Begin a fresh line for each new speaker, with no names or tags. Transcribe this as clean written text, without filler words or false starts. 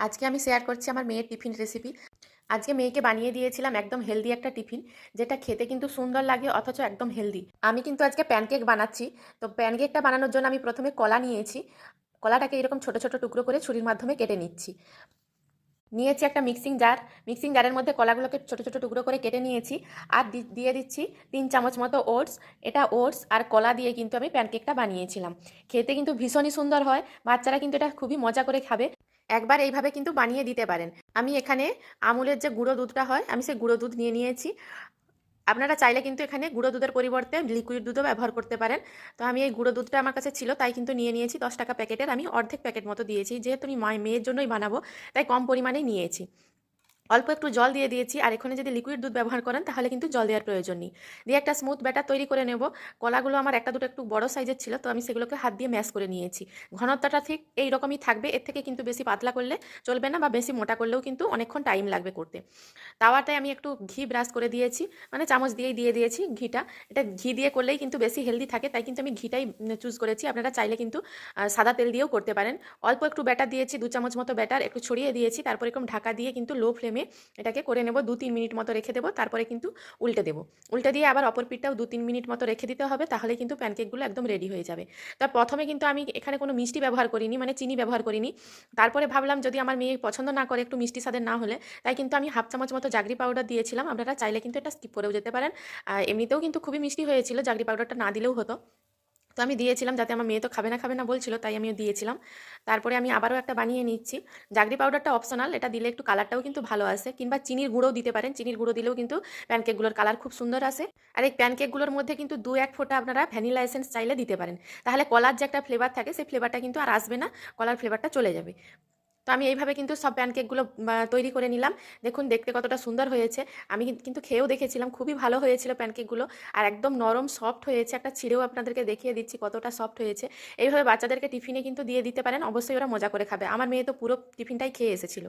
আজকে আমি শেয়ার করছি আমার মেয়ের টিফিন রেসিপি। আজকে মেয়েকে বানিয়ে দিয়েছিলাম একদম হেলদি একটা টিফিন, যেটা খেতে কিন্তু সুন্দর লাগে অথচ একদম হেলদি। আমি কিন্তু আজকে প্যানকেক বানাচ্ছি। তো প্যানকেকটা বানানোর জন্য আমি প্রথমে কলা নিয়েছি। কলাটাকে এরকম ছোট ছোট টুকরো করে ছুরির মাধ্যমে কেটে নিচ্ছি। নিয়েছি একটা মিক্সিং জার। মিক্সিং জারের মধ্যে কলাগুলোকে ছোট ছোট টুকরো করে কেটে নিয়েছি। আর দিয়ে দিচ্ছি 3 চামচ মতো ওটস। এটা ওটস আর কলা দিয়ে কিন্তু আমি প্যানকেকটা বানিয়েছিলাম। খেতে কিন্তু ভীষণই সুন্দর হয়, বাচ্চারা কিন্তু এটা খুবই মজা করে খাবে। একবার এইভাবে কিন্তু বানিয়ে দিতে পারেন। আমি এখানে আমুলের যে গুঁড়ো দুধটা হয়, আমি সেই গুঁড়ো দুধ নিয়ে নিয়েছি। আপনারা চাইলে কিন্তু এখানে গুঁড়ো দুধের পরিবর্তে লিকুইড দুধও ব্যবহার করতে পারেন। তো আমি এই গুঁড়ো দুধটা আমার কাছে ছিল, তাই কিন্তু নিয়ে নিয়েছি। 10 টাকা প্যাকেটের আমি অর্ধেক প্যাকেট মতো দিয়েছি, যেহেতু আমি মেয়ের জন্যই বানাবো, তাই কম পরিমাণেই নিয়েছি। অল্প একটু জল দিয়ে দিয়েছি। আর এখানে যদি লিকুইড দুধ ব্যবহার করেন তাহলে কিন্তু জল দেওয়ার প্রয়োজন নেই। দিয়ে একটা স্মুথ ব্যাটার তৈরি করে নেব। কলাগুলো আমার একটা দুটো একটু বড় সাইজের ছিল, তো আমি সেগুলোকে হাত দিয়ে ম্যাশ করে নিয়েছি। ঘনত্বটা ঠিক এই রকমই থাকবে, এর থেকে কিন্তু বেশি পাতলা করলে চলবে না, বা বেশি মোটা করলেও কিন্তু অনেকক্ষণ টাইম লাগবে করতে। তাওয়াটায় আমি একটু ঘি ব্রাশ করে দিয়েছি, মানে চামচ দিয়েই দিয়ে দিয়েছি ঘিটা। এটা ঘি দিয়ে করলেই কিন্তু বেশি হেলদি থাকে, তাই কিন্তু আমি ঘিটাই চুজ করেছি। আপনারা চাইলে কিন্তু সাদা তেল দিয়েও করতে পারেন। অল্প একটু ব্যাটার দিয়েছি, 2 চামচ মতো ব্যাটার একটু ছড়িয়ে দিয়েছি। তারপর এরকম ঢাকা দিয়ে কিন্তু লো ফ্লেমে এটাকে করে নেব। 2-3 মিনিট মতো রেখে দেবো, তারপরে কিন্তু উল্টে দেবো। উল্টে দিয়ে আবার অপর পিঠটাও 2-3 মিনিট মতো রেখে দিতে হবে, তাহলে কিন্তু প্যানকেকগুলো একদম রেডি হয়ে যাবে। তো প্রথমে কিন্তু আমি এখানে কোনো মিষ্টি ব্যবহার করিনি, মানে চিনি ব্যবহার করিনি। তারপরে ভাবলাম যদি আমার মেয়ে পছন্দ না করে একটু মিষ্টি স্বাদের না হলে, তাই কিন্তু আমি হাফ চামচ মতো জাগরি পাউডার দিয়েছিলাম। আপনারা চাইলে কিন্তু এটা স্কিপ করেও যেতে পারেন। আর এমনিতেও কিন্তু খুবই মিষ্টি হয়েছিল, জাগরি পাউডারটা না দিলেও হতো। তো আমি দিয়েছিলাম, যাতে আমার মেয়ে তো খাবে না বলছিল, তাই আমিও দিয়েছিলাম। তারপরে আমি আবারও একটা বানিয়ে নিচ্ছি। জাগরি পাউডারটা অপশনাল, এটা দিলে একটু কালারটাও কিন্তু ভালো আসে, কিংবা চিনির গুঁড়োও দিতে পারেন। চিনির গুঁড়ো দিলেও কিন্তু প্যানকেকগুলোর কালার খুব সুন্দর আসে। আর এই প্যানকেকগুলোর মধ্যে কিন্তু 2-1 ফোঁটা আপনারা ভ্যানিলা এসেন্স চাইলে দিতে পারেন। তাহলে কলার যে একটা ফ্লেভার থাকে, সেই ফ্লেভারটা কিন্তু আর আসবে না, কলার ফ্লেভারটা চলে যাবে। তো আমি এইভাবে কিন্তু সব প্যানকেকগুলো তৈরি করে নিলাম। দেখুন দেখতে কতটা সুন্দর হয়েছে। আমি কিন্তু খেয়েও দেখেছিলাম, খুবই ভালো হয়েছিল প্যানকেকগুলো। আর একদম নরম সফট হয়েছে। একটা ছিঁড়েও আপনাদেরকে দেখিয়ে দিচ্ছি কতটা সফট হয়েছে। এইভাবে বাচ্চাদেরকে টিফিনে কিন্তু দিয়ে দিতে পারেন, অবশ্যই ওরা মজা করে খাবে। আমার মেয়ে তো পুরো টিফিনটাই খেয়ে এসেছিল।